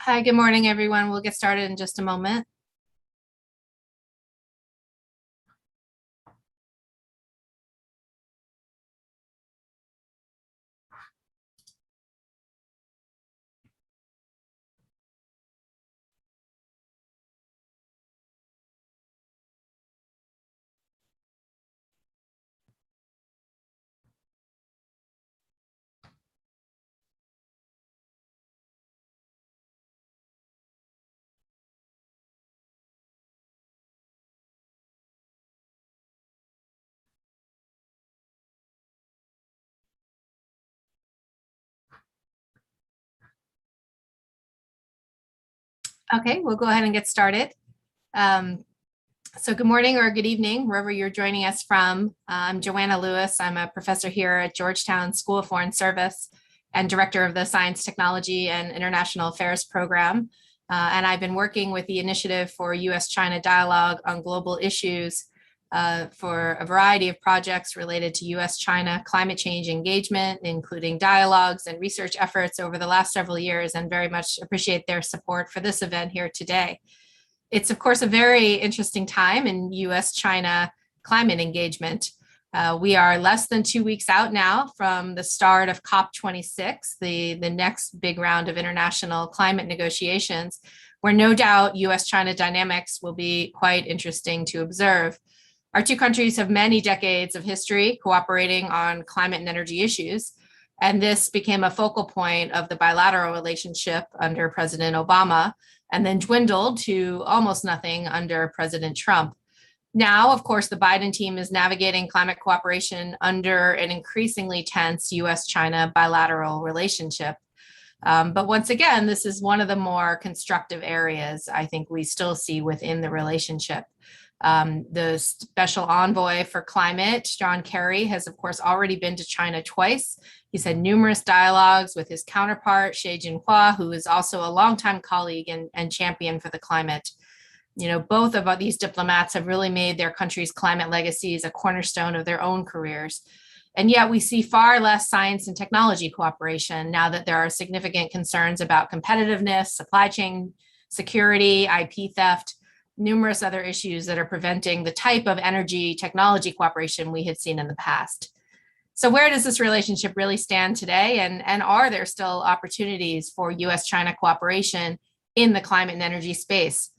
Hi, good morning, everyone. We'll get started in just a moment. Okay, we'll go ahead and get started. Um, so good morning or good evening, wherever you're joining us from. I'm Joanna Lewis. I'm a professor here at Georgetown School of Foreign Service and director of the Science, Technology, and International Affairs program. And I've been working with the Initiative for U.S.-China Dialogue on Global Issues for a variety of projects related to U.S.-China climate change engagement, including dialogues and research efforts over the last several years, and very much appreciate their support for this event here today. It's, of course, a very interesting time in U.S.-China climate engagement. We are less than 2 weeks out now from the start of COP26, the next big round of international climate negotiations, where no doubt U.S.-China dynamics will be quite interesting to observe. Our two countries have many decades of history cooperating on climate and energy issues, and this became a focal point of the bilateral relationship under President Obama, and then dwindled to almost nothing under President Trump. Now, of course, the Biden team is navigating climate cooperation under an increasingly tense US-China bilateral relationship. But once again, this is one of the more constructive areas I think we still see within the relationship. The special envoy for climate, John Kerry, has of course already been to China twice. He's had numerous dialogues with his counterpart, Xie Jinhua, who is also a longtime colleague and champion for the climate. You know, both of these diplomats have really made their country's climate legacies a cornerstone of their own careers. And yet we see far less science and technology cooperation now that there are significant concerns about competitiveness, supply chain security, IP theft, numerous other issues that are preventing the type of energy technology cooperation we had seen in the past. So where does this relationship really stand today? And are there still opportunities for US-China cooperation in the climate and energy space?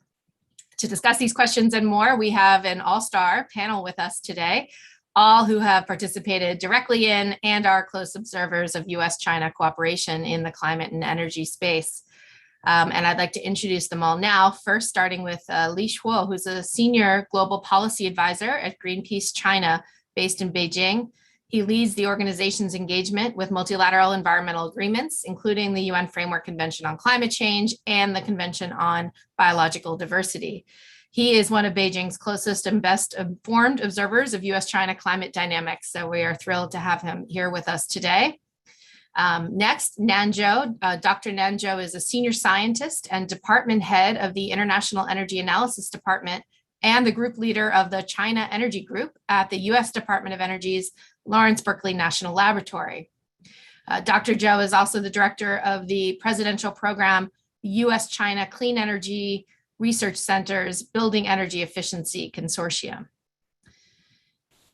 To discuss these questions and more, we have an all-star panel with us today, all who have participated directly in and are close observers of US-China cooperation in the climate and energy space. And I'd like to introduce them all now, first starting with Li Shuo, who's a senior global policy advisor at Greenpeace China, based in Beijing. He leads the organization's engagement with multilateral environmental agreements, including the UN Framework Convention on Climate Change and the Convention on Biological Diversity. He is one of Beijing's closest and best informed observers of US-China climate dynamics, so we are thrilled to have him here with us today. Next, Nanzhou. Dr. Nanzhou is a senior scientist and department head of the International Energy Analysis Department and the group leader of the China Energy Group at the US Department of Energy's Lawrence Berkeley National Laboratory. Dr. Zhou is also the director of the presidential program, US-China Clean Energy Research Center's Building Energy Efficiency Consortium.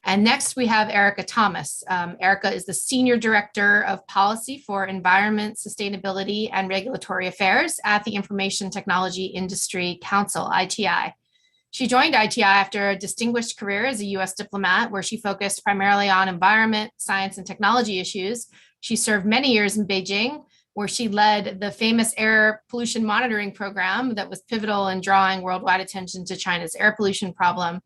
And next we have Erica Thomas. Erica is the Senior Director of Policy for Environment, Sustainability, and Regulatory Affairs at the Information Technology Industry Council, ITI. She joined ITI after a distinguished career as a US diplomat, where she focused primarily on environment, science, and technology issues. She served many years in Beijing, where she led the famous air pollution monitoring program that was pivotal in drawing worldwide attention to China's air pollution problem.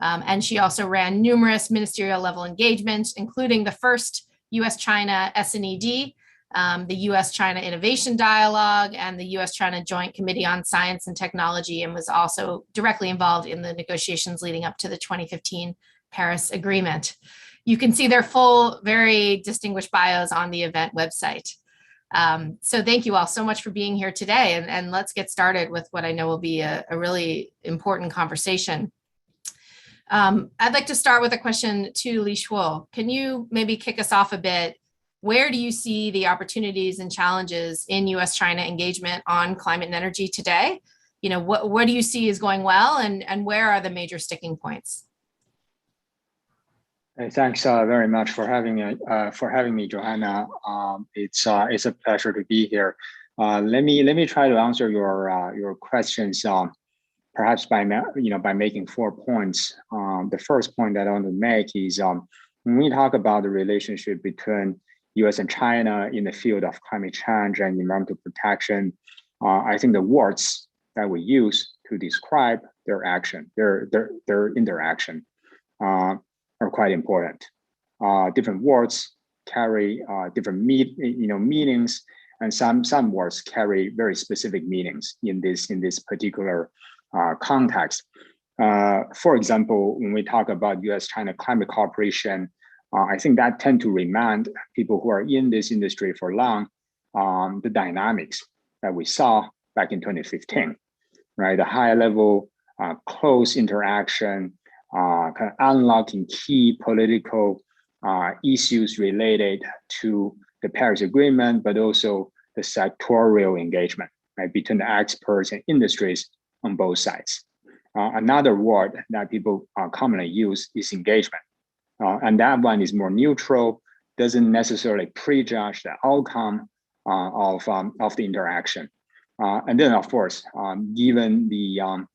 And she also ran numerous ministerial level engagements, including the first US-China SNED, the US-China Innovation Dialogue, and the US-China Joint Committee on Science and Technology, and was also directly involved in the negotiations leading up to the 2015 Paris Agreement. You can see their full, very distinguished bios on the event website. So thank you all so much for being here today, and let's get started with what I know will be a really important conversation. I'd like to start with a question to Li Shuo. Can you maybe kick us off a bit where do you see the opportunities and challenges in US-China engagement on climate and energy today? What do you see is going well, and where are the major sticking points? Hey, thanks very much for having me, Johanna. It's a pleasure to be here. Let me try to answer your questions. Perhaps by making 4 points. The first point that I want to make is when we talk about the relationship between U.S. and China in the field of climate change and environmental protection, I think the words that we use to describe their action, their interaction, are quite important. Different words carry different meanings, and some words carry very specific meanings in this particular context. For example, when we talk about U.S.-China climate cooperation, I think that tend to remind people who are in this industry for long the dynamics that we saw back in 2015, right? The high level, close interaction, kind of unlocking key political issues related to the Paris Agreement, but also the sectorial engagement, right, between the experts and industries on both sides. Another word that people commonly use is engagement. And that one is more neutral, doesn't necessarily prejudge the outcome of the interaction. And then, of course, given the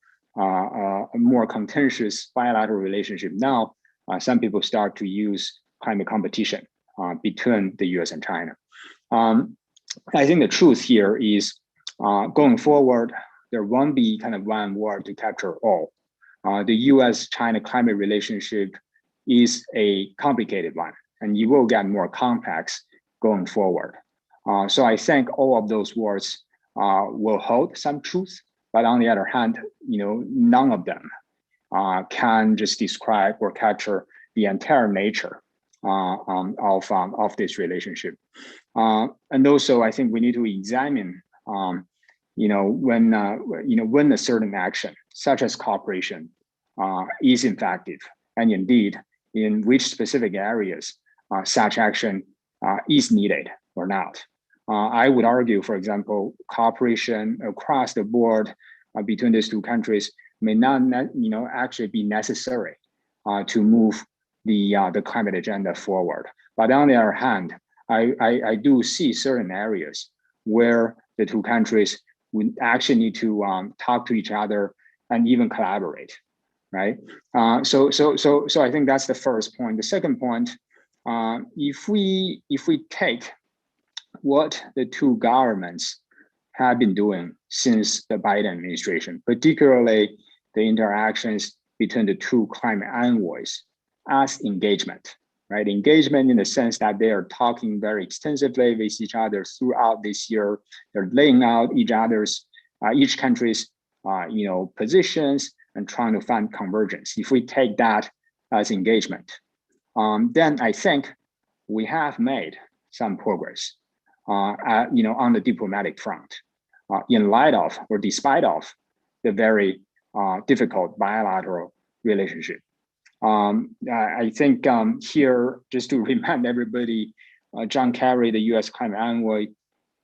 more contentious bilateral relationship now, some people start to use climate competition between the US and China. I think the truth here is going forward, there won't be kind of one word to capture all. The US-China climate relationship is a complicated one, and it will get more complex going forward. So I think all of those words will hold some truth, but on the other hand, none of them can just describe or capture the entire nature of this relationship. And also, I think we need to examine, when a certain action, such as cooperation, is effective, and indeed, in which specific areas such action is needed or not. I would argue, for example, cooperation across the board between these two countries may not, actually be necessary to move the climate agenda forward. But on the other hand, I do see certain areas where the two countries would actually need to talk to each other and even collaborate, right? So I think that's the first point. The second point, if we take what the two governments have been doing since the Biden administration, particularly the interactions between the two climate envoys, as engagement, right? Engagement in the sense that they are talking very extensively with each other throughout this year. They're laying out each country's, positions and trying to find convergence. If we take that as engagement, then I think we have made some progress, on the diplomatic front, in light of or despite of the very difficult bilateral relationship. I think here, just to remind everybody, John Kerry, the U.S. climate envoy,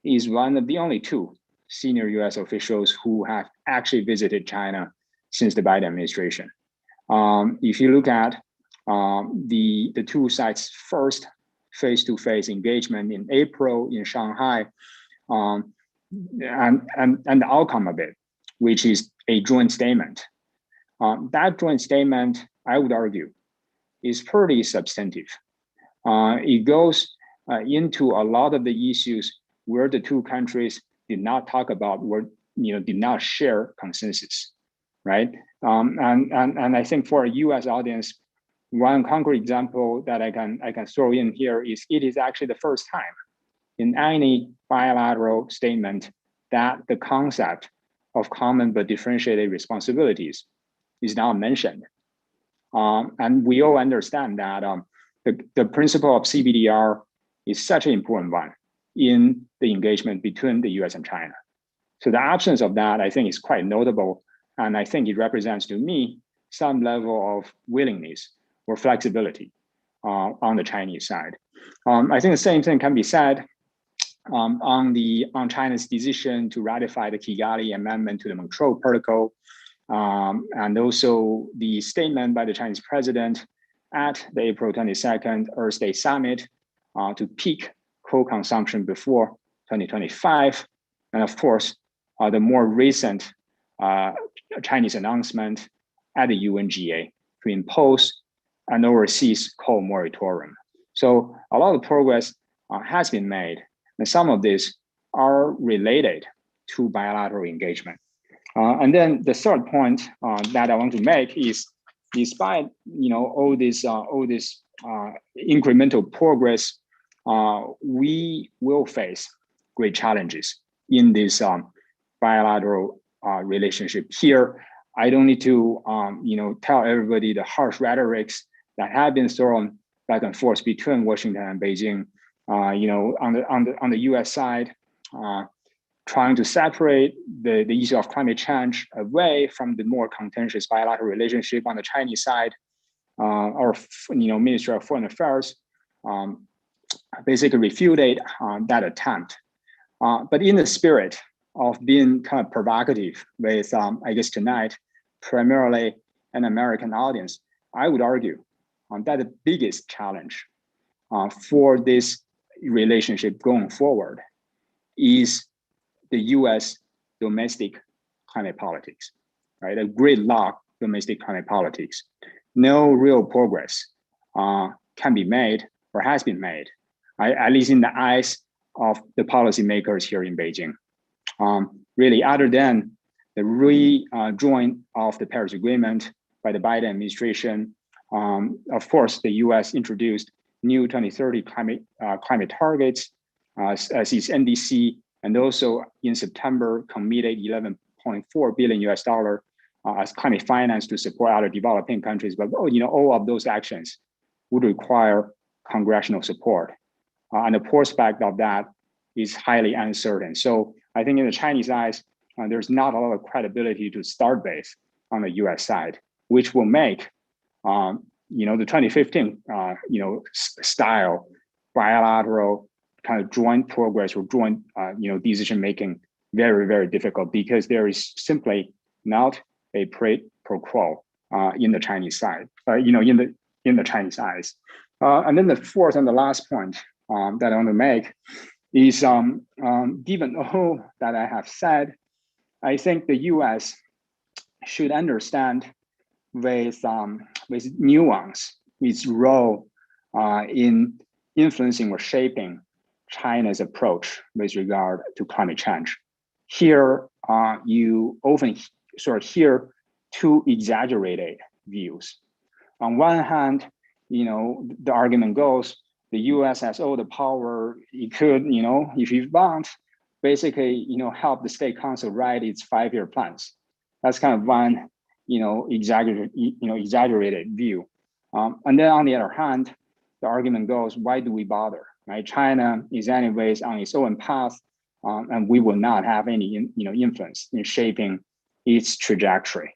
is one of the only two senior U.S. officials who have actually visited China since the Biden administration. If you look at the two sides' first face-to-face engagement in April in Shanghai, and the outcome of it, which is a joint statement. That joint statement, I would argue, is pretty substantive. It goes into a lot of the issues where the two countries did not talk about, did not share consensus, right? And I think for a U.S. audience, one concrete example that I can throw in here is it is actually the first time in any bilateral statement that the concept of common but differentiated responsibilities is now mentioned. And we all understand that the principle of CBDR is such an important one in the engagement between the US and China. So the absence of that, I think, is quite notable. And I think it represents to me some level of willingness or flexibility on the Chinese side. I think the same thing can be said on China's decision to ratify the Kigali Amendment to the Montreal Protocol, and also the statement by the Chinese president at the April 22nd Earth Day Summit to peak coal consumption before 2025. And of course, the more recent Chinese announcement at the UNGA to impose an overseas coal moratorium. So a lot of progress has been made, and some of these are related to bilateral engagement. And then the third point that I want to make is, despite all this incremental progress, we will face great challenges in this bilateral relationship. Here, I don't need to tell everybody the harsh rhetorics that have been thrown back and forth between Washington and Beijing. On the U.S. side, trying to separate the issue of climate change away from the more contentious bilateral relationship. On the Chinese side, our Ministry of Foreign Affairs basically refuted that attempt. But in the spirit of being kind of provocative with, I guess tonight, primarily an American audience, I would argue that the biggest challenge for this relationship going forward is the U.S. domestic climate politics, right? A gridlock domestic climate politics. No real progress can be made or has been made, at least in the eyes of the policymakers here in Beijing. Really, other than the rejoin of the Paris Agreement by the Biden administration, of course, the U.S. introduced new 2030 climate targets as its NDC, and also in September committed $11.4 billion as climate finance to support other developing countries. But all of those actions would require congressional support, and the prospect of that is highly uncertain. So I think in the Chinese eyes, there's not a lot of credibility to start with on the U.S. side, which will make the 2015 style bilateral kind of joint progress or joint decision making very, very difficult, because there is simply not a quid pro quo in the Chinese side, in the Chinese eyes. And then the fourth and the last point that I want to make is, given all that I have said, I think the U.S. should understand with nuance its role in influencing or shaping China's approach with regard to climate change. Here, you often sort of hear two exaggerated views. On one hand, the argument goes, the U.S. has all the power. It could, if it wants, basically, help the state council write its 5-year plans. That's kind of one, exaggerated view. And then on the other hand, the argument goes, why do we bother? Right? China is anyways on its own path, and we will not have any, influence in shaping its trajectory.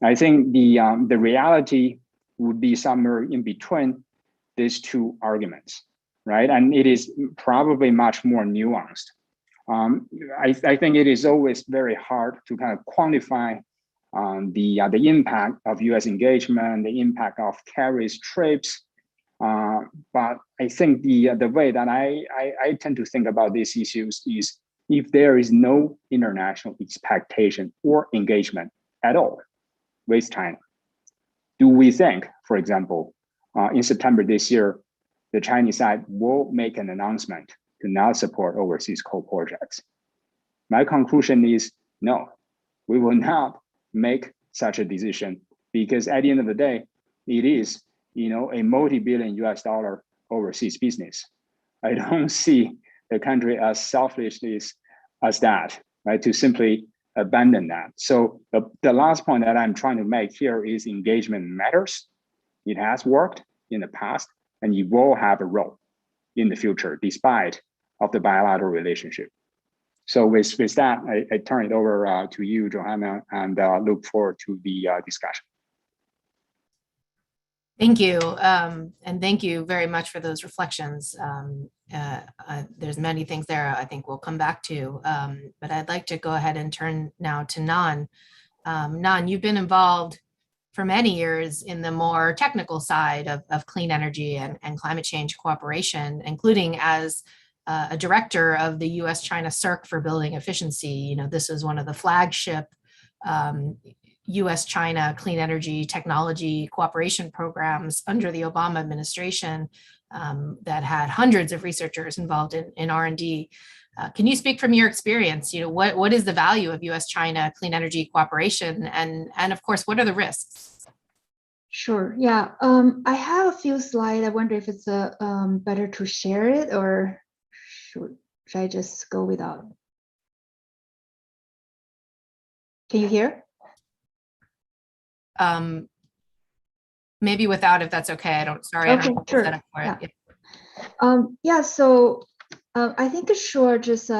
I think the reality would be somewhere in between these two arguments, right? And it is probably much more nuanced. I think it is always very hard to kind of quantify the impact of U.S. engagement, the impact of Kerry's trips. But I think the way that I tend to think about these issues is, if there is no international expectation or engagement at all with China, do we think, for example, in September this year, the Chinese side will make an announcement to not support overseas coal projects? My conclusion is no, we will not make such a decision, because at the end of the day, it is a multi-billion US dollar overseas business. I don't see the country as selfish as that, right, to simply abandon that. So the last point that I'm trying to make here is engagement matters. It has worked in the past, and it will have a role in the future, despite of the bilateral relationship. So with that, I turn it over to you, Johanna, and look forward to the discussion. Thank you. And thank you very much for those reflections. There's many things there I think we'll come back to, but I'd like to go ahead and turn now to Nan. Nan, you've been involved for many years in the more technical side of clean energy and climate change cooperation, including as a director of the US-China CERC for building efficiency. You know, this is one of the flagship um, US-China clean energy technology cooperation programs under the Obama administration that had hundreds of researchers involved in R&D. Can you speak from your experience? You know, what is the value of US-China clean energy cooperation, and of course, what are the risks? Sure. Yeah. I have a few slides. I wonder if it's better to share it, or should I just go without? Can you hear? Maybe without, if that's okay. Sorry, Okay, I don't sure. set up for it. Yeah. So I think sure, just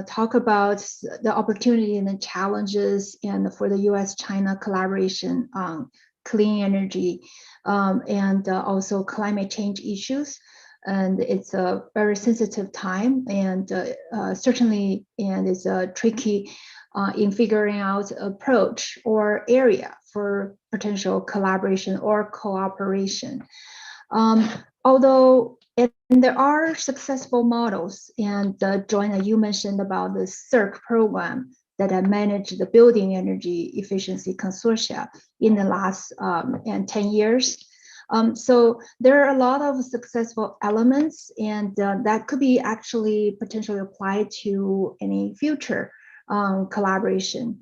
talk about the opportunity and the challenges, and for the U.S.-China collaboration on clean energy, and also climate change issues. And it's a very sensitive time, and certainly, and it's tricky in figuring out approach or area for potential collaboration or cooperation. Although there are successful models, and Joanna, you mentioned about the CERC program that I managed the building energy efficiency consortia in the last 10 years. So there are a lot of successful elements, and that could be actually potentially applied to any future collaboration.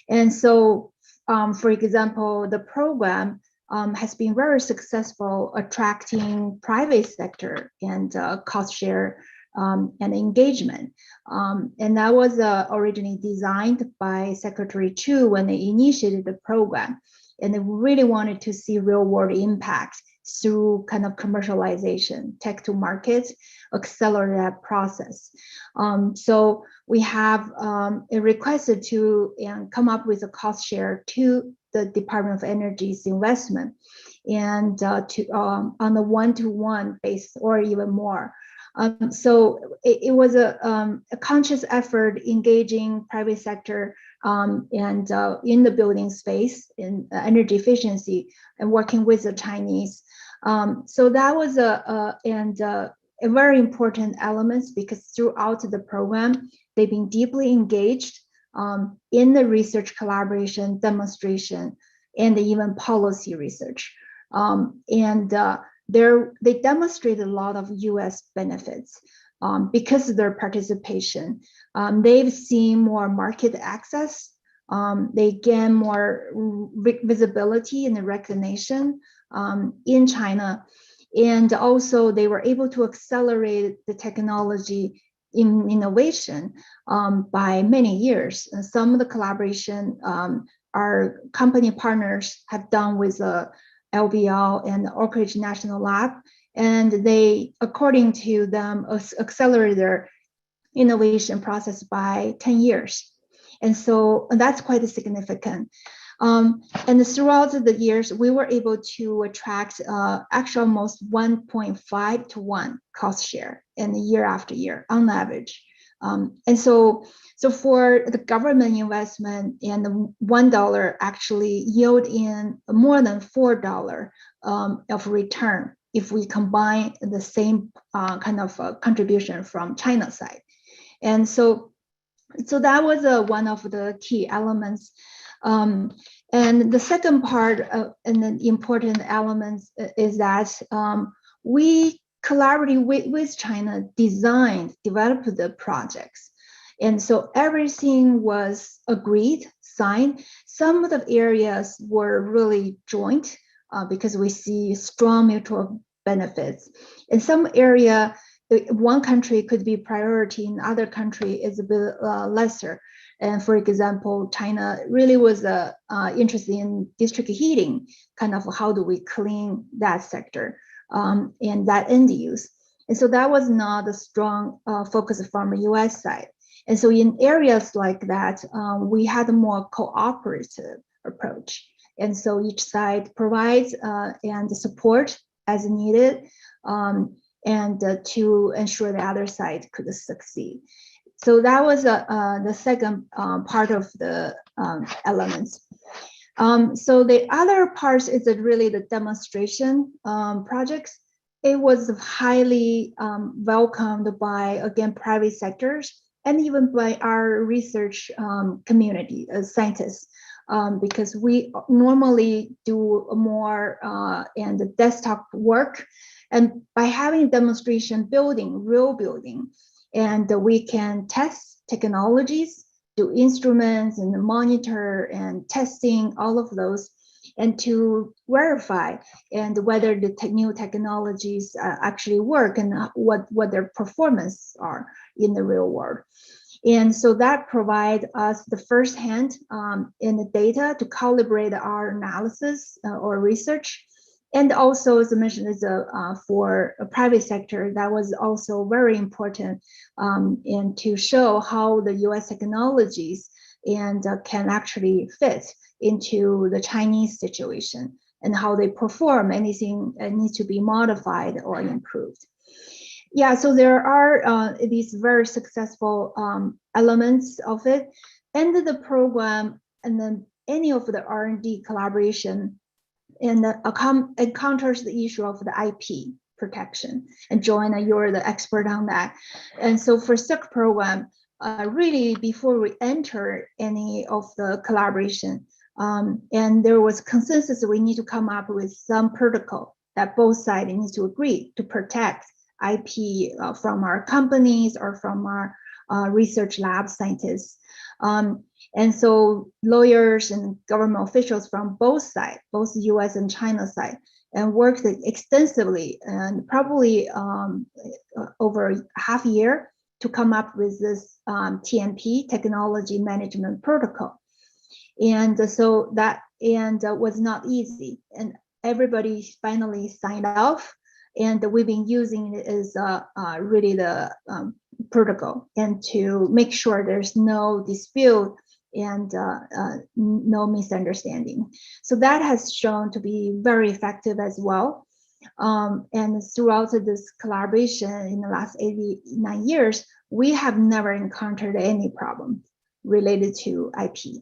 And so, for example, the program has been very successful attracting private sector and cost share and engagement. And that was originally designed by Secretary Chu when they initiated the program. And they really wanted to see real world impact through kind of commercialization, tech to market, accelerate that process. So we have requested to come up with a cost share to the Department of Energy's investment, and on the one-to-one basis or even more. So it was a conscious effort engaging private sector and in the building space in energy efficiency and working with the Chinese. So that was a very important element, because throughout the program, they've been deeply engaged in the research collaboration, demonstration, and even policy research. They demonstrated a lot of US benefits because of their participation. They've seen more market access. They gain more visibility and recognition in China. And also they were able to accelerate the technology in innovation by many years. And some of the collaboration our company partners have done with LBL and the Oak Ridge National Lab, and they, according to them, accelerated their innovation process by 10 years. And so that's quite significant. And throughout the years, we were able to attract actually almost 1.5 to 1 cost share in year after year on average. And so for the government investment, and the $1 actually yield in more than $4 of return if we combine the same kind of contribution from China side. And so that was one of the key elements. And the second part and the important elements is that we collaborated with China, developed the projects. And so everything was agreed, signed. Some of the areas were really joint because we see strong mutual benefits. In some area, one country could be priority, and other country is a bit lesser. And for example, China really was interested in district heating, kind of how do we clean that sector and that end use. And so that was not a strong focus from the US side. And so in areas like that, we had a more cooperative approach. And so each side provides and support as needed, and to ensure the other side could succeed. So that was the second part of the elements. So the other part is really the demonstration projects. It was highly welcomed by, again, private sectors and even by our research community, scientists, because we normally do more and the desktop work. And by having demonstration building, real building, and we can test technologies, do instruments and monitor and testing, all of those, and to verify and whether the new technologies actually work and what their performance are in the real world. And so that provide us the first hand in the data to calibrate our analysis or research. And also, as I mentioned, is for a private sector, that was also very important, and to show how the US technologies and can actually fit into the Chinese situation and how they perform. Anything needs to be modified or improved. Yeah, so there are these very successful elements of it. And the program, and then any of the R&D collaboration, and encounters the issue of the IP protection. And Joanna, you're the expert on that. And so for SIC program, really before we enter any of the collaboration, and there was consensus that we need to come up with some protocol that both sides need to agree to protect IP from our companies or from our research lab scientists. And so lawyers and government officials from both sides, both the US and China side, and worked extensively and probably over half a year to come up with this TMP, Technology Management Protocol. And so that was not easy. And everybody finally signed off. And we've been using it as really the protocol, and to make sure there's no dispute and no misunderstanding. So that has shown to be very effective as well. And throughout this collaboration in the last 89 years, we have never encountered any problem related to IP.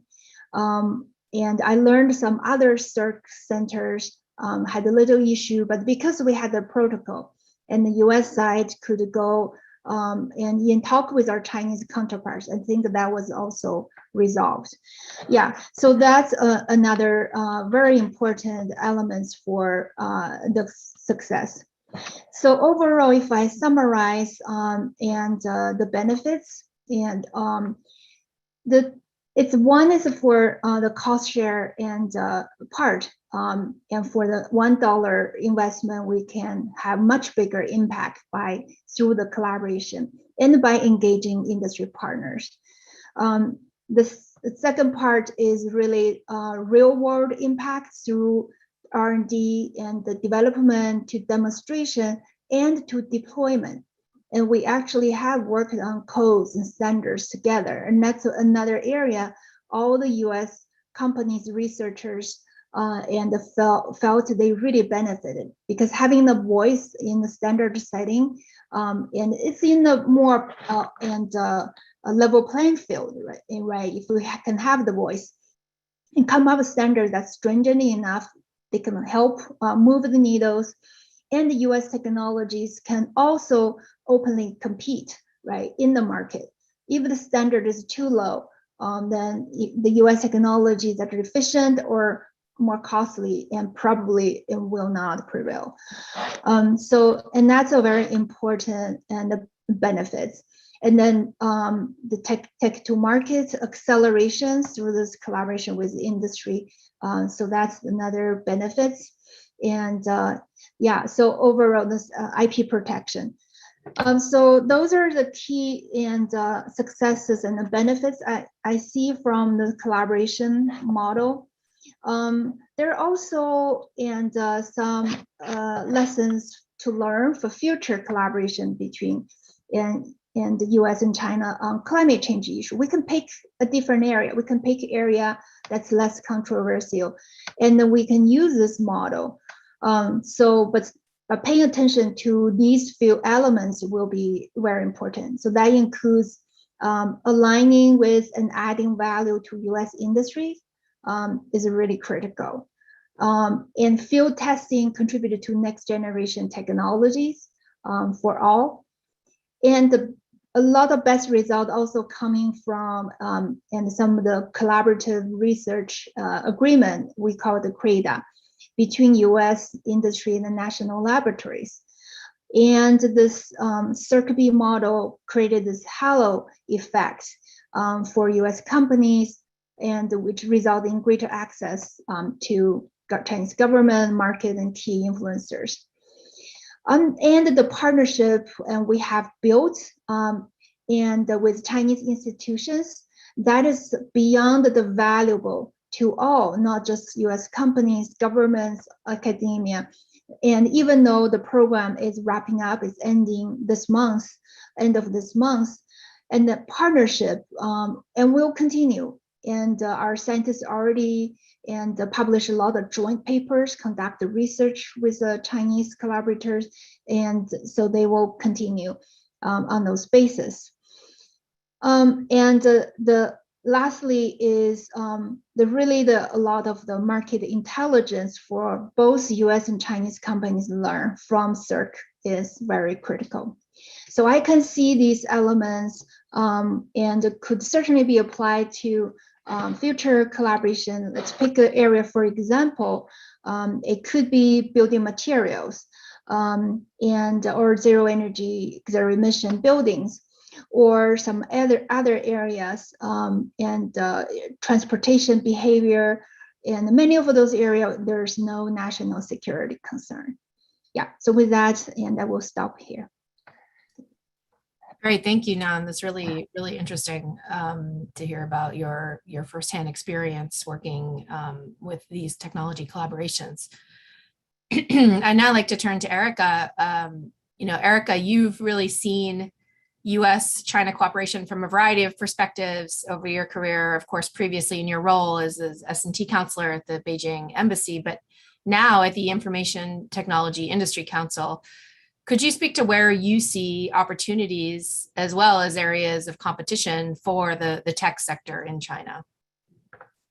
And I learned some other CERC centers had a little issue, but because we had the protocol and the US side could go and talk with our Chinese counterparts, I think that was also resolved. Yeah, so that's another very important elements for the success. So overall, if I summarize the benefits, and one is for the cost share and part, and for the $1 investment, we can have much bigger impact through the collaboration and by engaging industry partners. The second part is really real world impact through R&D and the development to demonstration and to deployment. And we actually have worked on codes and standards together. And that's another area all the US companies, researchers, and felt they really benefited, because having the voice in the standard setting, and it's in the more a level playing field, right? If we can have the voice and come up with standards that's stringent enough, they can help move the needles. And the US technologies can also openly compete, right, in the market. If the standard is too low, then the US technologies that are efficient or more costly, and probably it will not prevail. And that's a very important and the benefits. And then the tech to market accelerations through this collaboration with industry. So that's another benefits. And yeah, so overall, this IP protection. So those are the key and successes and the benefits I see from the collaboration model. There are also some lessons to learn for future collaboration between, and and the US and China on climate change issue. We can pick a different area. We can pick area that's less controversial, and then we can use this model. But paying attention to these few elements will be very important. So that includes aligning with and adding value to US industries is really critical. And field testing contributed to next generation technologies for all. And a lot of best results also coming from and some of the collaborative research agreement, we call the CRADA, between US industry and the national laboratories. And this CircuitB model created this halo effect for US companies, and which result in greater access to Chinese government, market, and key influencers. And the partnership we have built and with Chinese institutions, that is beyond the valuable to all, not just US companies, governments, academia. And even though the program is wrapping up, it's ending this month, end of this month, and the partnership and will continue. And our scientists already publish a lot of joint papers, conduct the research with the Chinese collaborators, and so they will continue on those bases. Lastly is a lot of the market intelligence for both US and Chinese companies learn from CIRC is very critical. So I can see these elements and could certainly be applied to future collaboration. Let's pick an area, for example, it could be building materials or zero energy, zero emission buildings, or some other areas and transportation behavior. And many of those areas, there's no national security concern. Yeah, so with that, and I will stop here. Great, thank you, Nan. That's really, really interesting to hear about your firsthand experience working with these technology collaborations. I'd now like to turn to Erica. Erica, you've really seen US-China cooperation from a variety of perspectives over your career, of course, previously in your role as S&T counselor at the Beijing Embassy, but now at the Information Technology Industry Council. Could you speak to where you see opportunities as well as areas of competition for the tech sector in China?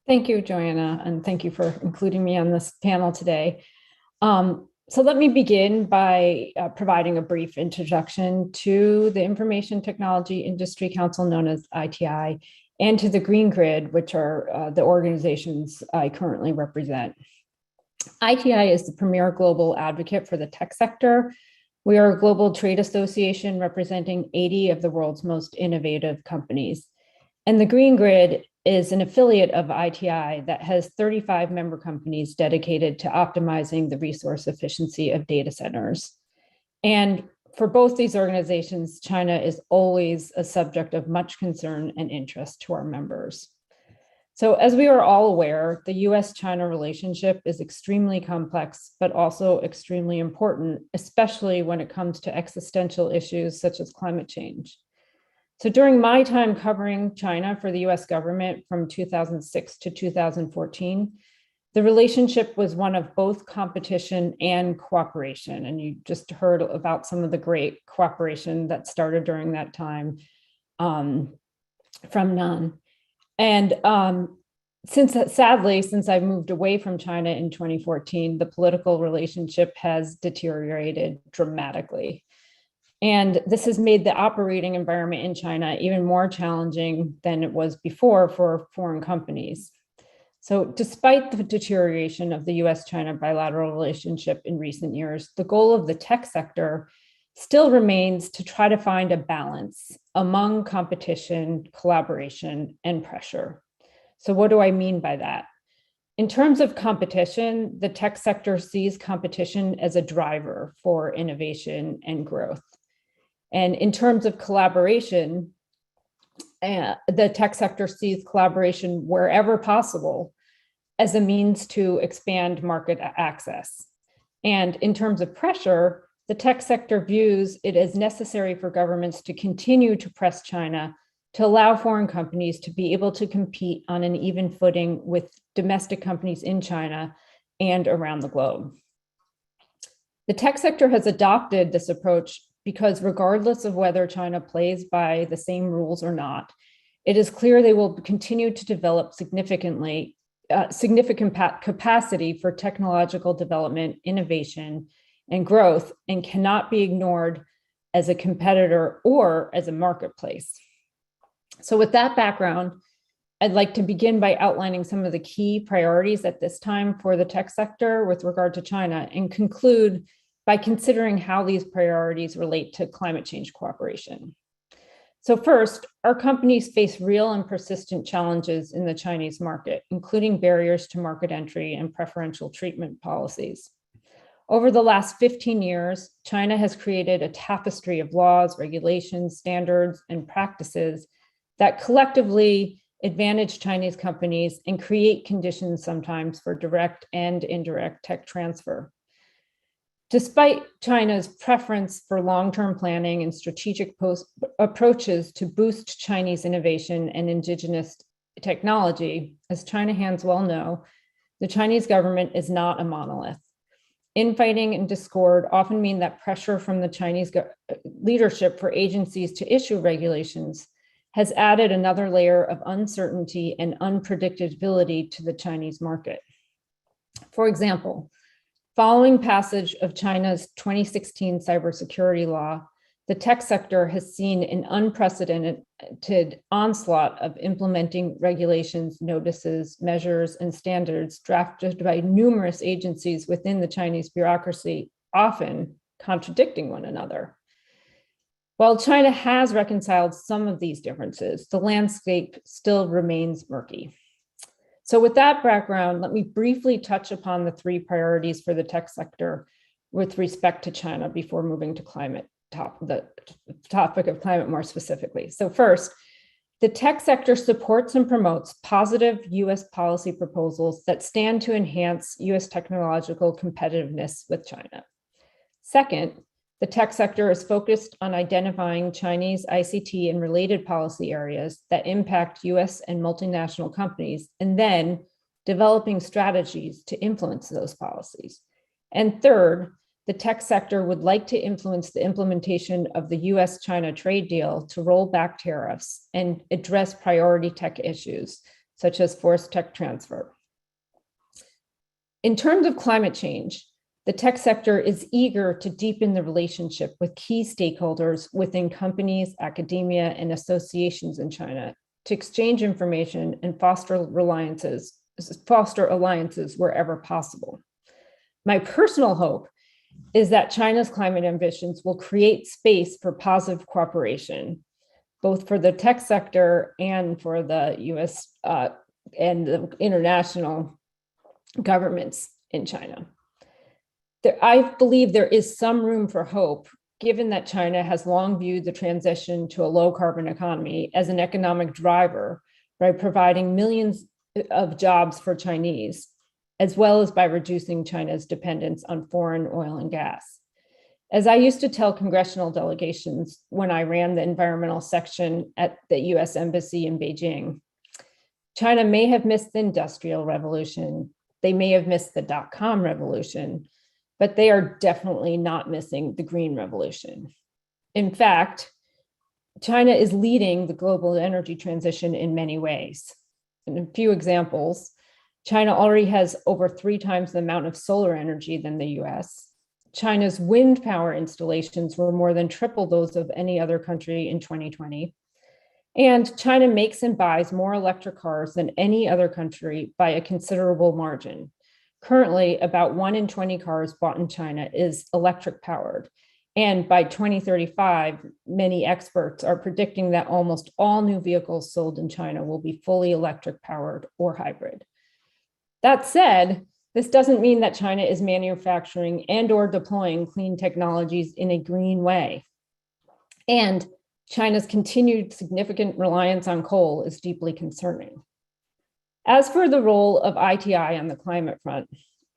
Thank you, Joanna, and thank you for including me on this panel today. So let me begin by providing a brief introduction to the Information Technology Industry Council, known as ITI, and to the Green Grid, which are the organizations I currently represent. ITI is the premier global advocate for the tech sector. We are a global trade association representing 80 of the world's most innovative companies. And the Green Grid is an affiliate of ITI that has 35 member companies dedicated to optimizing the resource efficiency of data centers. And for both these organizations, China is always a subject of much concern and interest to our members. So as we are all aware, the US-China relationship is extremely complex, but also extremely important, especially when it comes to existential issues such as climate change. So during my time covering China for the US government from 2006 to 2014, the relationship was one of both competition and cooperation. And you just heard about some of the great cooperation that started during that time from Nan. And sadly, since I moved away from China in 2014, the political relationship has deteriorated dramatically. And this has made the operating environment in China even more challenging than it was before for foreign companies. So despite the deterioration of the US-China bilateral relationship in recent years, the goal of the tech sector still remains to try to find a balance among competition, collaboration, and pressure. So what do I mean by that? In terms of competition, the tech sector sees competition as a driver for innovation and growth. And in terms of collaboration, the tech sector sees collaboration wherever possible as a means to expand market access. And in terms of pressure, the tech sector views it as necessary for governments to continue to press China to allow foreign companies to be able to compete on an even footing with domestic companies in China and around the globe. The tech sector has adopted this approach because regardless of whether China plays by the same rules or not, it is clear they will continue to develop significant capacity for technological development, innovation, and growth, and cannot be ignored as a competitor or as a marketplace. So with that background, I'd like to begin by outlining some of the key priorities at this time for the tech sector with regard to China, and conclude by considering how these priorities relate to climate change cooperation. So first, our companies face real and persistent challenges in the Chinese market, including barriers to market entry and preferential treatment policies. Over the last 15 years, China has created a tapestry of laws, regulations, standards, and practices that collectively advantage Chinese companies and create conditions sometimes for direct and indirect tech transfer. Despite China's preference for long-term planning and strategic approaches to boost Chinese innovation and indigenous technology, as China hands well know, the Chinese government is not a monolith. Infighting and discord often mean that pressure from the Chinese leadership for agencies to issue regulations has added another layer of uncertainty and unpredictability to the Chinese market. For example, following passage of China's 2016 cybersecurity law, the tech sector has seen an unprecedented onslaught of implementing regulations, notices, measures, and standards drafted by numerous agencies within the Chinese bureaucracy, often contradicting one another. While China has reconciled some of these differences, the landscape still remains murky. So with that background, let me briefly touch upon the three priorities for the tech sector with respect to China before moving to the topic of climate more specifically. So first, the tech sector supports and promotes positive US policy proposals that stand to enhance US technological competitiveness with China. Second, the tech sector is focused on identifying Chinese ICT and related policy areas that impact US and multinational companies, and then developing strategies to influence those policies. And third, the tech sector would like to influence the implementation of the US-China trade deal to roll back tariffs and address priority tech issues, such as forced tech transfer. In terms of climate change, the tech sector is eager to deepen the relationship with key stakeholders within companies, academia, and associations in China to exchange information and foster alliances wherever possible. My personal hope is that China's climate ambitions will create space for positive cooperation, both for the tech sector and for the US and the international governments in China. I believe there is some room for hope, given that China has long viewed the transition to a low carbon economy as an economic driver by providing millions of jobs for Chinese, as well as by reducing China's dependence on foreign oil and gas. As I used to tell congressional delegations when I ran the environmental section at the US Embassy in Beijing, China may have missed the Industrial Revolution, they may have missed the dot-com revolution, but they are definitely not missing the Green Revolution. In fact, China is leading the global energy transition in many ways. In a few examples, China already has over 3 times the amount of solar energy than the US. China's wind power installations were more than triple those of any other country in 2020. And China makes and buys more electric cars than any other country by a considerable margin. Currently, about 1 in 20 cars bought in China is electric powered. And by 2035, many experts are predicting that almost all new vehicles sold in China will be fully electric powered or hybrid. That said, this doesn't mean that China is manufacturing and or deploying clean technologies in a green way. And China's continued significant reliance on coal is deeply concerning. As for the role of ITI on the climate front,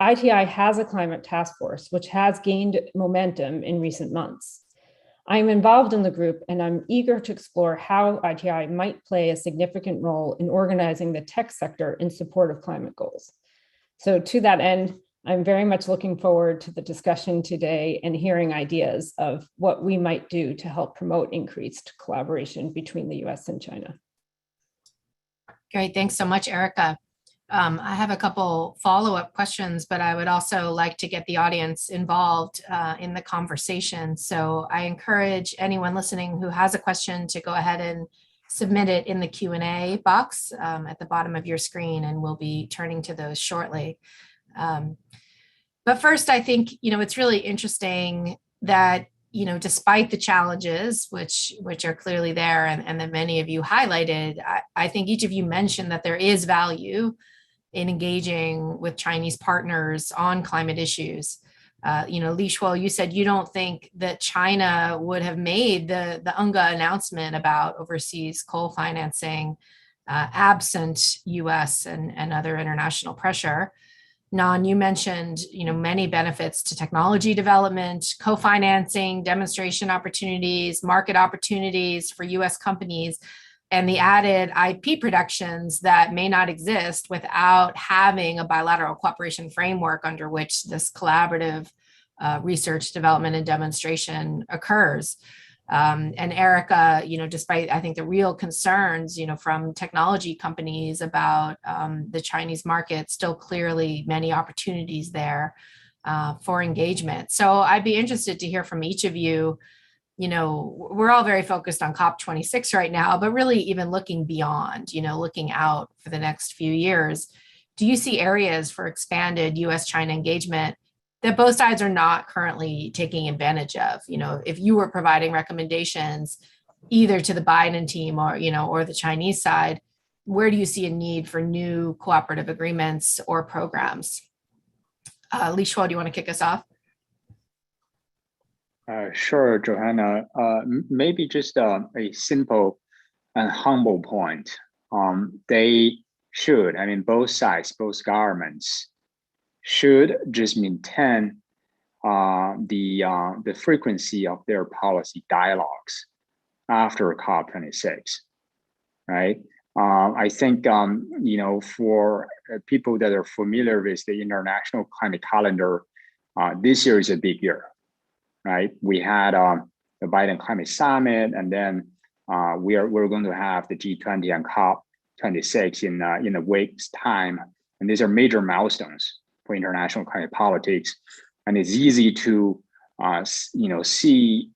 ITI has a climate task force, which has gained momentum in recent months. I'm involved in the group, and I'm eager to explore how ITI might play a significant role in organizing the tech sector in support of climate goals. So to that end, I'm very much looking forward to the discussion today and hearing ideas of what we might do to help promote increased collaboration between the US and China. Great, thanks so much, Erica. I have a couple follow-up questions, but I would also like to get the audience involved in the conversation. So I encourage anyone listening who has a question to go ahead and submit it in the Q&A box at the bottom of your screen, and we'll be turning to those shortly. But first, I think, it's really interesting that, despite the challenges, which are clearly there and that many of you highlighted, I think each of you mentioned that there is value in engaging with Chinese partners on climate issues. Li Shuo, you said you don't think that China would have made the UNGA announcement about overseas coal financing absent US and other international pressure. Nan, you mentioned, many benefits to technology development, co-financing, demonstration opportunities, market opportunities for US companies, and the added IP protections that may not exist without having a bilateral cooperation framework under which this collaborative research, development, and demonstration occurs. And Erica, despite I think the real concerns, from technology companies about the Chinese market, still clearly many opportunities there for engagement. So I'd be interested to hear from each of you. We're all very focused on COP26 right now, but really even looking beyond, looking out for the next few years, do you see areas for expanded US-China engagement that both sides are not currently taking advantage of? If you were providing recommendations either to the Biden team or the Chinese side, where do you see a need for new cooperative agreements or programs? Li Shuo, do you want to kick us off? Sure, Johanna. Maybe just a simple and humble point. They should, both sides, both governments should just maintain the frequency of their policy dialogues after COP26, right? I think, for people that are familiar with the international climate calendar, this year is a big year. Right, we had the Biden Climate Summit, and then we're going to have the G20 and COP26 in a week's time, and these are major milestones for international climate politics. And it's easy to see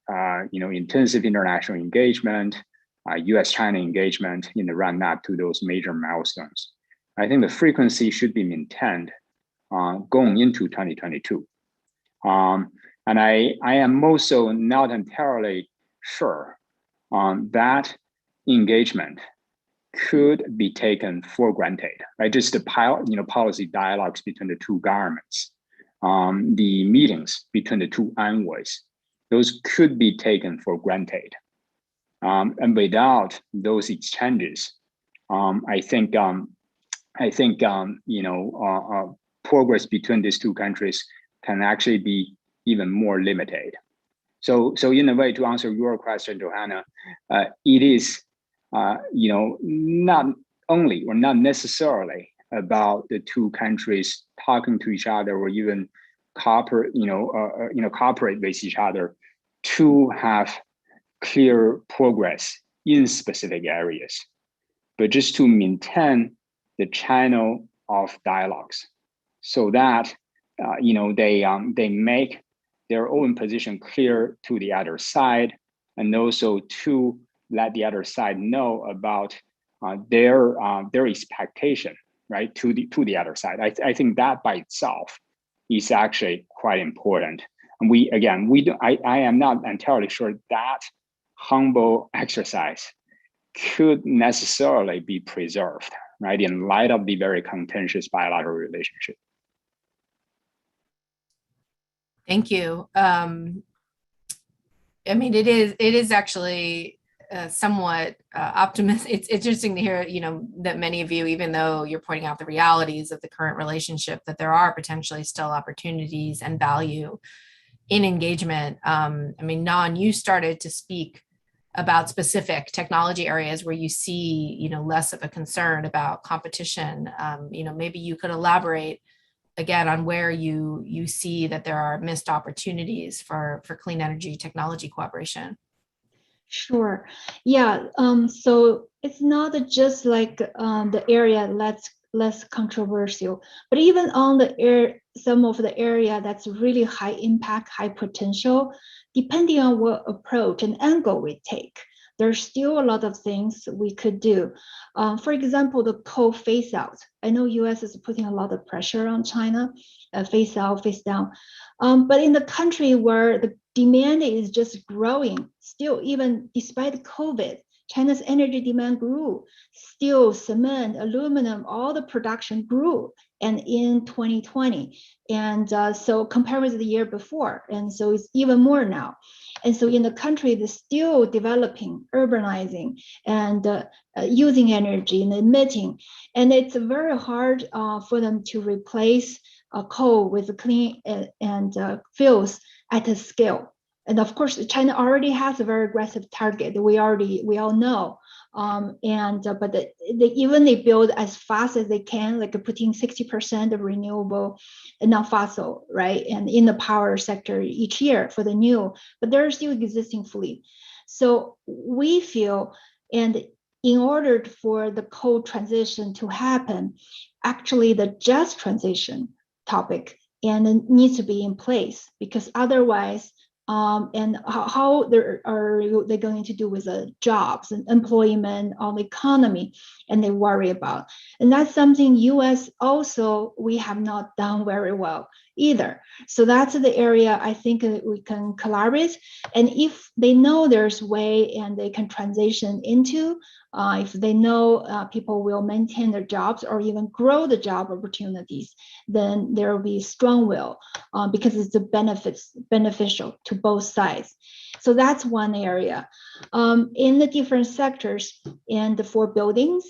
intensive international engagement, U.S.-China engagement in the run-up to those major milestones. I think the frequency should be maintained going into 2022. And I am also not entirely sure that engagement could be taken for granted, right? Just the policy dialogues between the two governments, the meetings between the two envoys, those could be taken for granted. And without those exchanges, I think progress between these two countries can actually be even more limited. So in a way, to answer your question, Johanna, it is not only or not necessarily about the two countries talking to each other or even cooperate with each other to have clear progress in specific areas, but just to maintain the channel of dialogues so that they make their own position clear to the other side, and also to let the other side know about their expectation, right, to the other side. I think that by itself is actually quite important. And I am not entirely sure that humble exercise could necessarily be preserved, right, in light of the very contentious bilateral relationship. Thank you. It is actually somewhat optimistic. It's interesting to hear, that many of you, even though you're pointing out the realities of the current relationship, that there are potentially still opportunities and value in engagement. Nan, you started to speak about specific technology areas where you see, less of a concern about competition. Maybe you could elaborate again on where you see that there are missed opportunities for clean energy technology cooperation. Sure. Yeah. So it's not just like the area that's less controversial, but even on some of the area that's really high impact, high potential, depending on what approach and angle we take, there's still a lot of things we could do. For example, the coal phase out. I know US is putting a lot of pressure on China, phase out, phase down. But in the country where the demand is just growing, still, even despite COVID, China's energy demand grew. Steel, cement, aluminum, all the production grew, and in 2020. And so compared with the year before, and so it's even more now. And so in the country, they're still developing, urbanizing, and using energy and emitting. And it's very hard for them to replace coal with clean and fuels at a scale. And of course, China already has a very aggressive target. We all know. But they build as fast as they can, like putting 60% of renewable and non-fossil, right? And in the power sector each year for the new, but there are still existing fleet. So we feel, and in order for the coal transition to happen, actually the just transition topic and it needs to be in place, because otherwise, and how are they going to do with the jobs and employment on the economy, and they worry about. And that's something US also, we have not done very well either. So that's the area I think we can collaborate. And if they know there's way and they can transition into, if they know people will maintain their jobs or even grow the job opportunities, then there will be strong will because it's beneficial to both sides. So that's one area. In the different sectors, and for building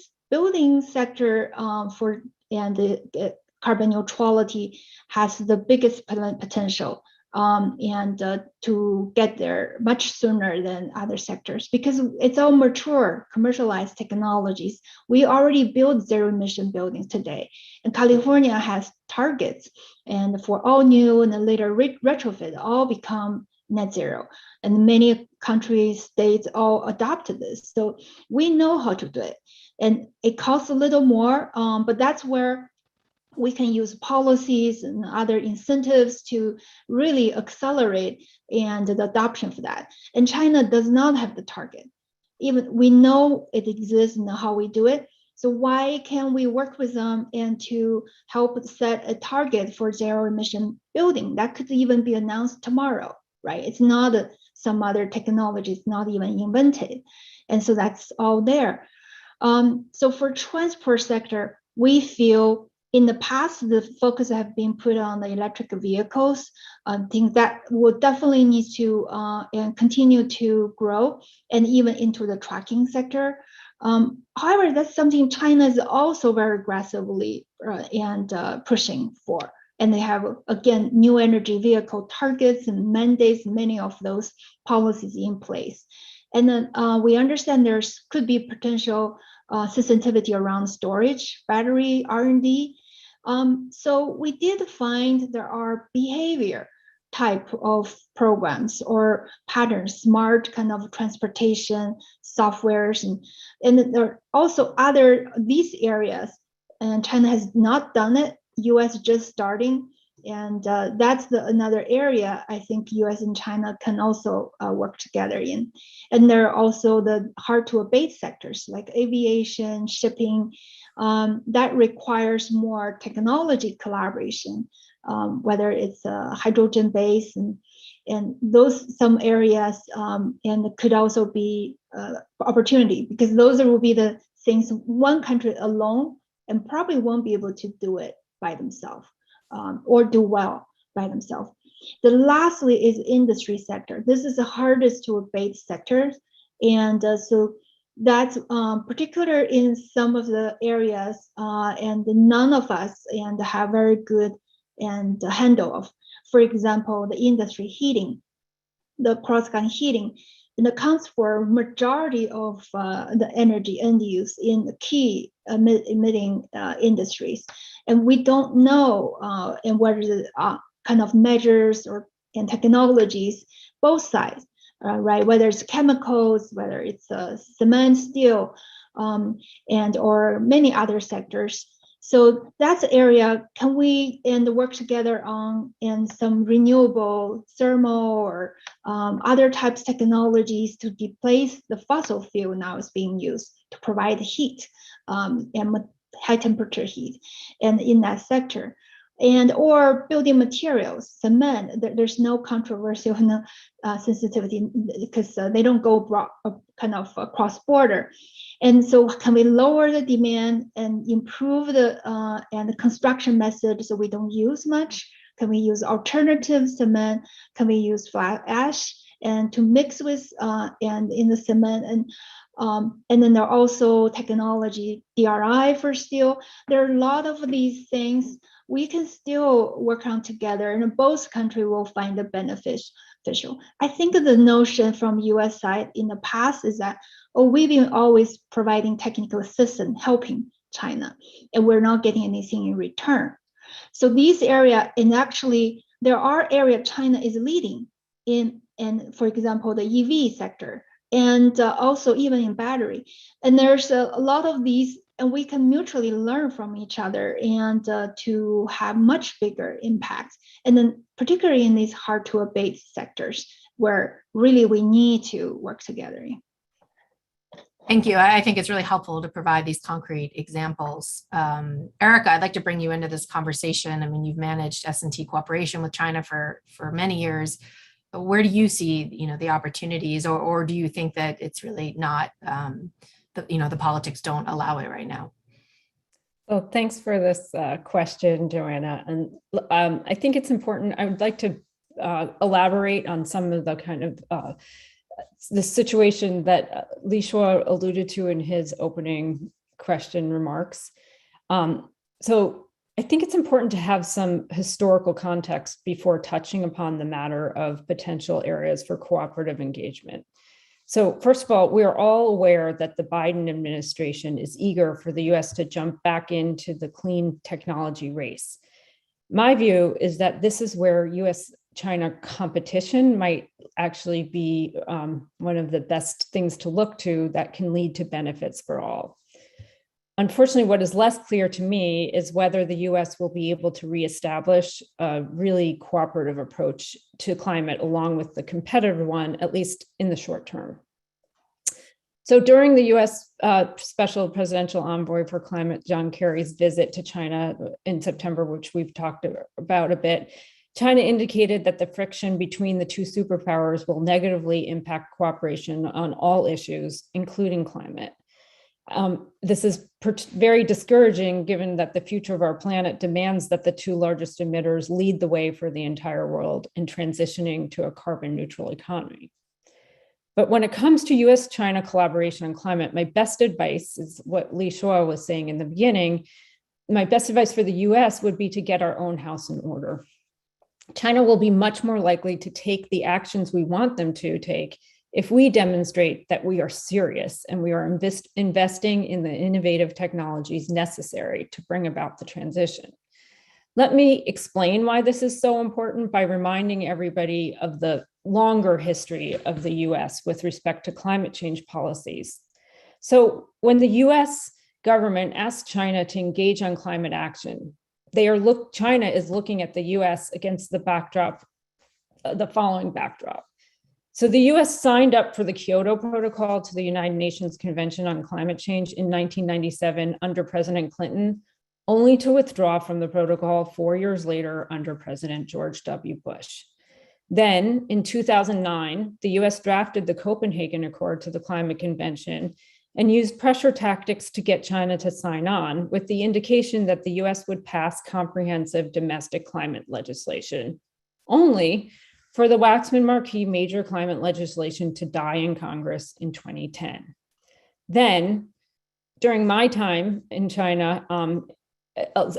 sector and the carbon neutrality has the biggest potential to get there much sooner than other sectors, because it's all mature, commercialized technologies. We already build zero emission buildings today, and California has targets, and for all new and later retrofit, all become net zero. And many countries, states all adopted this. So we know how to do it. And it costs a little more, but that's where we can use policies and other incentives to really accelerate and the adoption for that. And China does not have the target. Even we know it exists and how we do it. So why can't we work with them and to help set a target for zero emission building that could even be announced tomorrow, right? It's not some other technology, it's not even invented. And so that's all there. So for transport sector, we feel in the past, the focus have been put on the electric vehicles, things that will definitely need to and continue to grow, and even into the trucking sector. However, that's something China is also very aggressively and pushing for. And they have, again, new energy vehicle targets and mandates, many of those policies in place. And then we understand there's could be potential sensitivity around storage, battery, R&D. So we did find there are behavior type of programs or patterns, smart kind of transportation softwares, and there are also these areas, and China has not done it. US just starting, and that's another area I think US and China can also work together in. And there are also the hard to abate sectors like aviation, shipping, that requires more technology collaboration, whether it's hydrogen based and those some areas, and could also be opportunity, because those will be the things one country alone and probably won't be able to do it by themselves. Or do well by themselves. The lastly is industry sector. This is the hardest to abate sector, And so that's particular in some of the areas, and none of us and have very good and handle of. For example, the industry heating, the cross-gun heating, and accounts for majority of the energy end use in the key emitting industries. And we don't know and what are the kind of measures and technologies, both sides, right? Whether it's chemicals, whether it's cement, steel, and or many other sectors. So that's the area. Can we work together on some renewable thermal or other types of technologies to replace the fossil fuel now is being used to provide heat and high temperature heat, and in that sector. And or building materials, cement, there's no controversial sensitivity because they don't go broad, kind of cross border. And so can we lower the demand and improve the and the construction method so we don't use much? Can we use alternative cement? Can we use fly ash and to mix with and in the cement? And then there are also technology, DRI for steel. There are a lot of these things we can still work on together, and both countries will find the beneficial. I think the notion from US side in the past is that, oh, we've been always providing technical assistance, helping China, and we're not getting anything in return. So these area, and actually there are areas China is leading in, and for example, the EV sector, and also even in battery. And there's a lot of these, and we can mutually learn from each other and to have much bigger impacts. And then particularly in these hard to abate sectors where really we need to work together. Thank you. I think it's really helpful to provide these concrete examples. Erica, I'd like to bring you into this conversation. I mean, you've managed S&T cooperation with China for many years. But where do you see, the opportunities, or do you think that it's really not, the politics don't allow it right now? Well, thanks for this question, Joanna. And I think it's important. I would like to elaborate on some of the kind of the situation that Li Shuo alluded to in his opening question remarks. So I think it's important to have some historical context before touching upon the matter of potential areas for cooperative engagement. So first of all, we are all aware that the Biden administration is eager for the US to jump back into the clean technology race. My view is that this is where US-China competition might actually be one of the best things to look to that can lead to benefits for all. Unfortunately, what is less clear to me is whether the US will be able to reestablish a really cooperative approach to climate along with the competitive one, at least in the short term. So during the US Special Presidential Envoy for Climate, John Kerry's visit to China in September, which we've talked about a bit, China indicated that the friction between the two superpowers will negatively impact cooperation on all issues, including climate. This is very discouraging given that the future of our planet demands that the two largest emitters lead the way for the entire world in transitioning to a carbon neutral economy. But when it comes to US-China collaboration on climate, my best advice is what Li Shuo was saying in the beginning. My best advice for the US would be to get our own house in order. China will be much more likely to take the actions we want them to take if we demonstrate that we are serious and we are investing in the innovative technologies necessary to bring about the transition. Let me explain why this is so important by reminding everybody of the longer history of the US with respect to climate change policies. So when the US government asked China to engage on climate action, China is looking at the US against the backdrop, the following backdrop. So the US signed up for the Kyoto Protocol to the United Nations Convention on Climate Change in 1997 under President Clinton, only to withdraw from the protocol 4 years later under President George W. Bush. Then in 2009, the US drafted the Copenhagen Accord to the Climate Convention and used pressure tactics to get China to sign on, with the indication that the US would pass comprehensive domestic climate legislation, only for the Waxman-Markey major climate legislation to die in Congress in 2010. Then, during my time in China,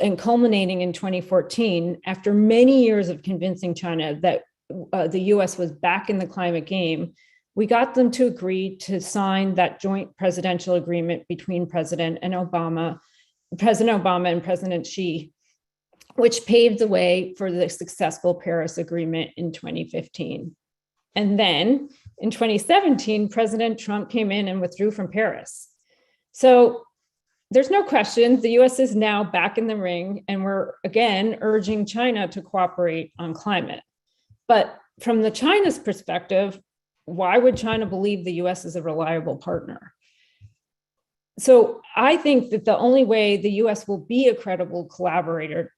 and culminating in 2014, after many years of convincing China that the US was back in the climate game, we got them to agree to sign that joint presidential agreement between President Obama and President Xi, which paved the way for the successful Paris Agreement in 2015. And then in 2017, President Trump came in and withdrew from Paris. So there's no question the US is now back in the ring, and we're again urging China to cooperate on climate. But from the China's perspective, why would China believe the US is a reliable partner? So I think that the only way the US will be a credible collaborator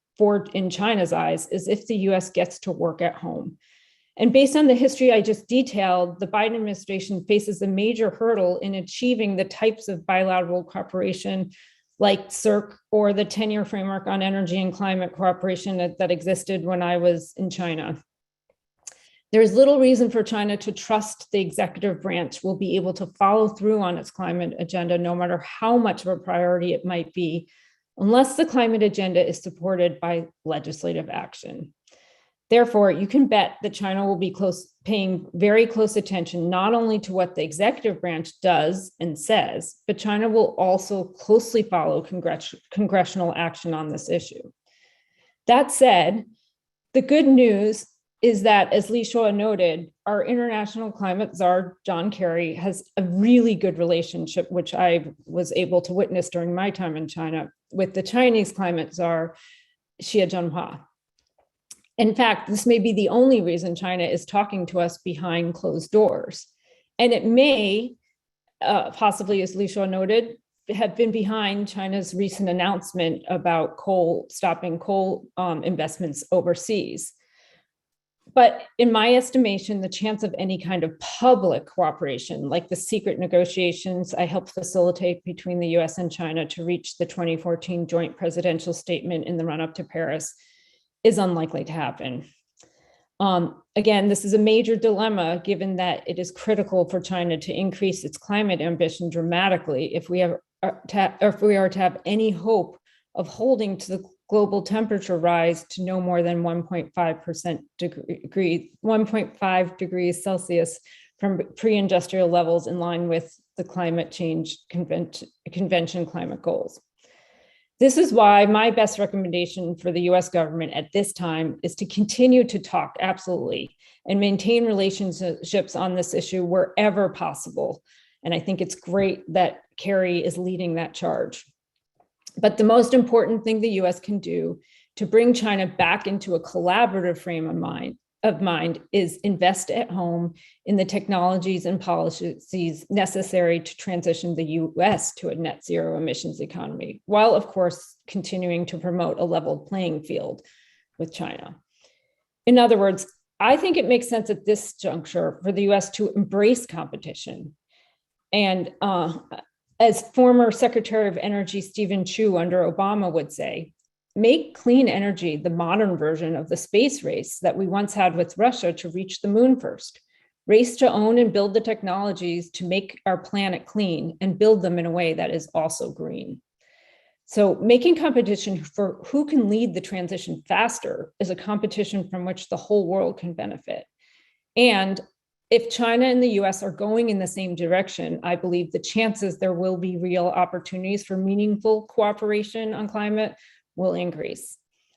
in China's eyes is if the US gets to work at home. And based on the history I just detailed, the Biden administration faces a major hurdle in achieving the types of bilateral cooperation like CIRC or the 10-year framework on energy and climate cooperation that existed when I was in China. There's little reason for China to trust the executive branch will be able to follow through on its climate agenda, no matter how much of a priority it might be, unless the climate agenda is supported by legislative action. Therefore, you can bet that China will be paying very close attention, not only to what the executive branch does and says, but China will also closely follow congressional action on this issue. That said, the good news is that, as Li Shua noted, our international climate czar, John Kerry, has a really good relationship, which I was able to witness during my time in China, with the Chinese climate czar, Xie Zhenhua. In fact, this may be the only reason China is talking to us behind closed doors. And it may, possibly, as Li Shua noted, have been behind China's recent announcement about stopping coal investments overseas. But in my estimation, the chance of any kind of public cooperation, like the secret negotiations I helped facilitate between the US and China to reach the 2014 joint presidential statement in the run-up to Paris, is unlikely to happen. Again, this is a major dilemma, given that it is critical for China to increase its climate ambition dramatically if we are to have any hope of holding to the global temperature rise to no more than 1.5 degrees Celsius from pre-industrial levels, in line with the climate change convention climate goals. This is why my best recommendation for the US government at this time is to continue to talk, absolutely, and maintain relationships on this issue wherever possible. And I think it's great that Kerry is leading that charge. But the most important thing the US can do to bring China back into a collaborative frame of mind is invest at home in the technologies and policies necessary to transition the US to a net zero emissions economy, while of course continuing to promote a level playing field with China. In other words, I think it makes sense at this juncture for the US to embrace competition. And as former Secretary of Energy Stephen Chu under Obama would say, make clean energy the modern version of the space race that we once had with Russia to reach the moon first. Race to own and build the technologies to make our planet clean and build them in a way that is also green. So making competition for who can lead the transition faster is a competition from which the whole world can benefit. And if China and the US are going in the same direction, I believe the chances there will be real opportunities for meaningful cooperation on climate will increase.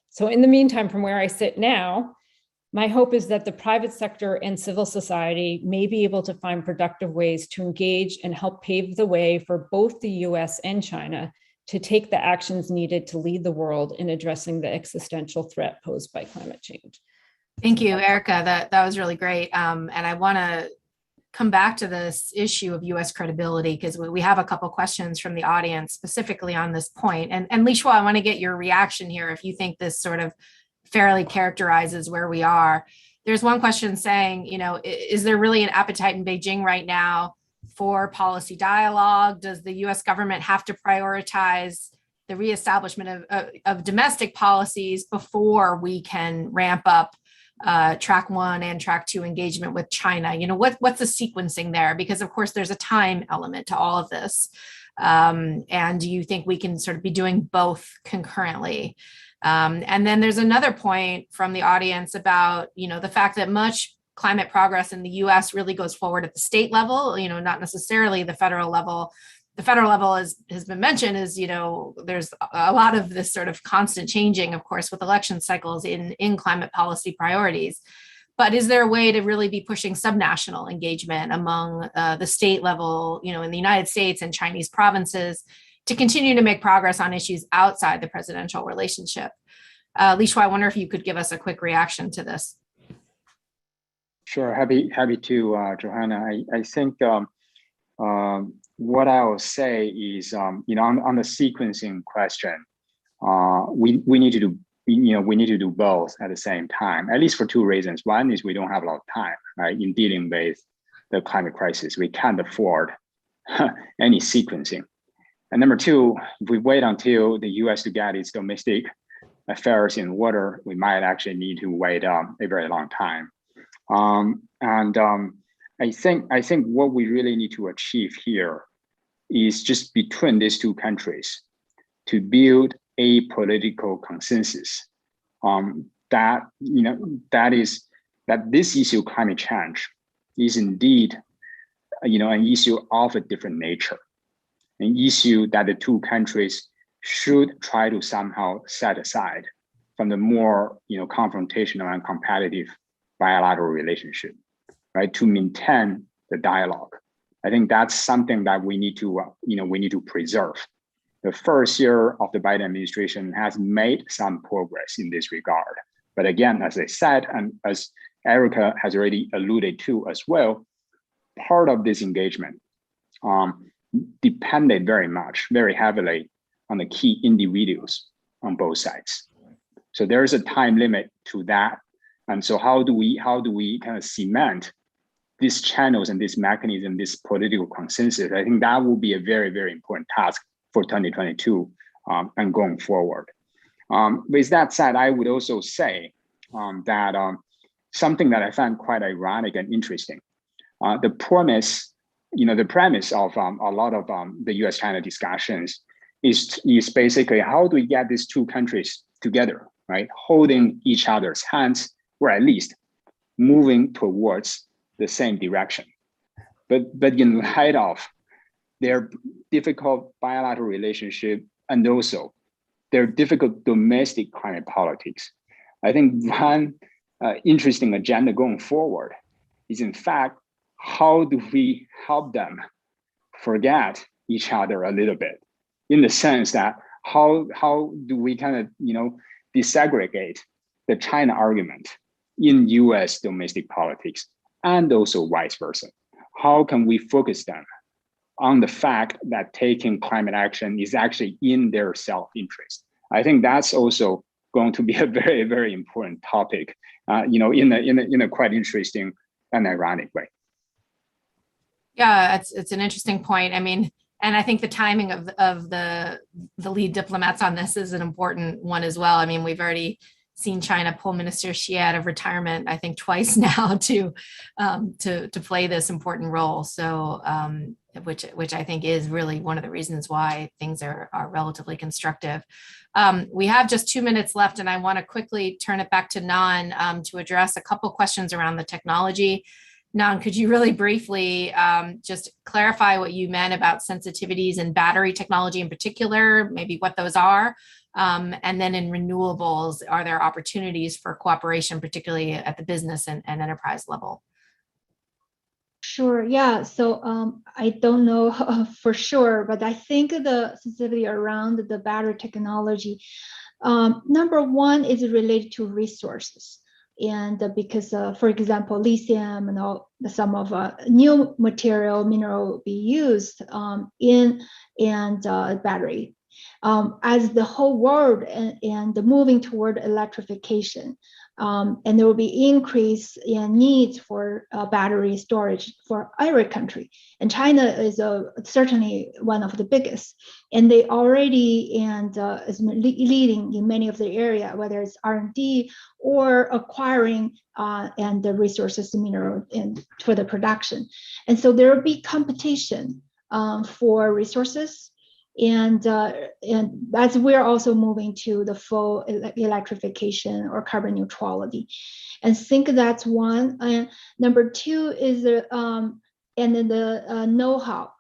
So in the meantime, from where I sit now, my hope is that the private sector and civil society may be able to find productive ways to engage and help pave the way for both the US and China to take the actions needed to lead the world in addressing the existential threat posed by climate change. Thank you, Erica. That was really great. And I want to come back to this issue of US credibility, because we have a couple questions from the audience specifically on this point. And Li Shua, I want to get your reaction here if you think this sort of fairly characterizes where we are. There's one question saying, is there really an appetite in Beijing right now for policy dialogue? Does the US government have to prioritize the reestablishment of domestic policies before we can ramp up track 1 and track 2 engagement with China? What's the sequencing there? Because of course there's a time element to all of this. And do you think we can sort of be doing both concurrently? And then there's another point from the audience about, the fact that much climate progress in the US really goes forward at the state level, not necessarily the federal level. The federal level has been mentioned is, there's a lot of this sort of constant changing, of course, with election cycles in climate policy priorities. But is there a way to really be pushing subnational engagement among the state level, in the United States and Chinese provinces to continue to make progress on issues outside the presidential relationship? Li-Shuai, I wonder if you could give us a quick reaction to this. Sure, happy to, Johanna. I think what I will say is, on the sequencing question, we need to do, we need to do both at the same time, at least for two reasons. One is we don't have a lot of time, right, in dealing with the climate crisis. We can't afford any sequencing. And number two, if we wait until the US to get its domestic affairs in order, we might actually need to wait a very long time. I think what we really need to achieve here is just between these two countries to build a political consensus that this issue, climate change, is indeed an issue of a different nature, an issue that the two countries should try to somehow set aside from the more confrontational and competitive bilateral relationship, right, to maintain the dialogue. I think that's something that we need to preserve. The first year of the Biden administration has made some progress in this regard. But again, as I said, and as Erica has already alluded to as well, part of this engagement depended very heavily on the key individuals on both sides. So there is a time limit to that. And so how do we kind of cement these channels and this mechanism, this political consensus? I think that will be a very, very important task for 2022 and going forward. With that said, I would also say that something that I found quite ironic and interesting, the premise of a lot of the US-China discussions is basically how do we get these two countries together, right? Holding each other's hands, or at least moving towards the same direction. But in light of their difficult bilateral relationship and also their difficult domestic climate politics, I think one interesting agenda going forward is, in fact, how do we help them forget each other a little bit, in the sense that how do we kind of desegregate the China argument in US domestic politics, and also vice versa? How can we focus them on the fact that taking climate action is actually in their self-interest? I think that's also going to be a very, very important topic, in a quite interesting and ironic way. Yeah, it's an interesting point. I mean, and I think the timing of the lead diplomats on this is an important one as well. I mean, we've already seen China pull Minister Xi out of retirement, I think twice now, to play this important role. So, which I think is really one of the reasons why things are relatively constructive. We have just 2 minutes left, and I want to quickly turn it back to Nan to address a couple questions around the technology. Nan, could you really briefly just clarify what you meant about sensitivities and battery technology in particular, maybe what those are? And then in renewables, are there opportunities for cooperation, particularly at the business and enterprise level? Sure, yeah. So I don't know for sure, but I think the sensitivity around the battery technology, number one is related to resources. And because, for example, lithium and some of new mineral be used in battery. as the whole world and moving toward electrification. And there will be increase in needs for battery storage for every country. And China is certainly one of the biggest. And they already is leading in many of the area, whether it's R&D or acquiring and the resources, mineral, and for the production. And so there will be competition for resources. And as we're also moving to the full electrification or carbon neutrality, and think that's one. And number two is and then the know-how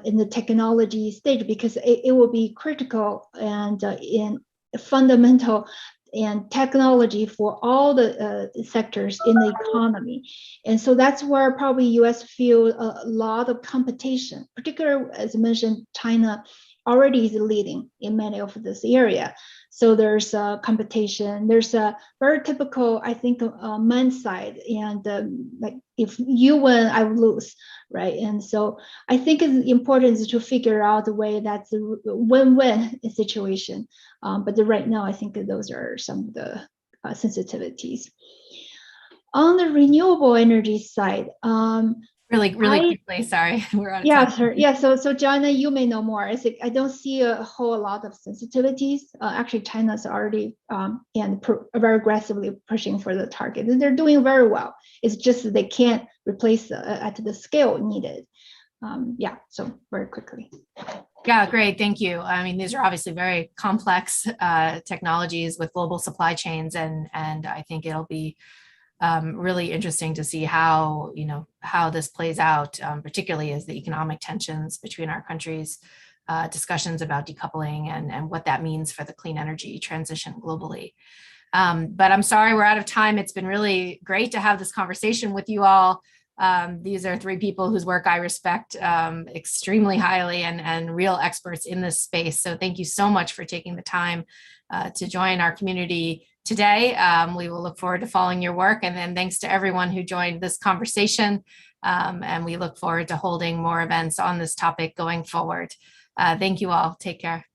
in the technology stage, because it will be critical and in fundamental and technology for all the sectors in the economy. And so that's where probably US feel a lot of competition, particularly as mentioned, China already is leading in many of this area. So there's a competition. There's a very typical, I think, men's side, and like if you win, I lose, right? And so I think it's important to figure out a way that's a win-win situation. But right now, I think those are some of the sensitivities. On the renewable energy side, really quickly, sorry, we're out of time. Sure. Yeah, so Joanna, you may know more. I don't see a whole lot of sensitivities. Actually, China's already very aggressively pushing for the target, and they're doing very well. It's just that they can't replace at the scale needed. So very quickly. Yeah, great, thank you. I mean, these are obviously very complex technologies with global supply chains, and I think it'll be really interesting to see how this plays out, particularly as the economic tensions between our countries, discussions about decoupling and what that means for the clean energy transition globally. But I'm sorry we're out of time. It's been really great to have this conversation with you all. These are three people whose work I respect extremely highly and real experts in this space. So thank you so much for taking the time to join our community today. We will look forward to following your work. And then thanks to everyone who joined this conversation. And we look forward to holding more events on this topic going forward. Thank you all. Take care.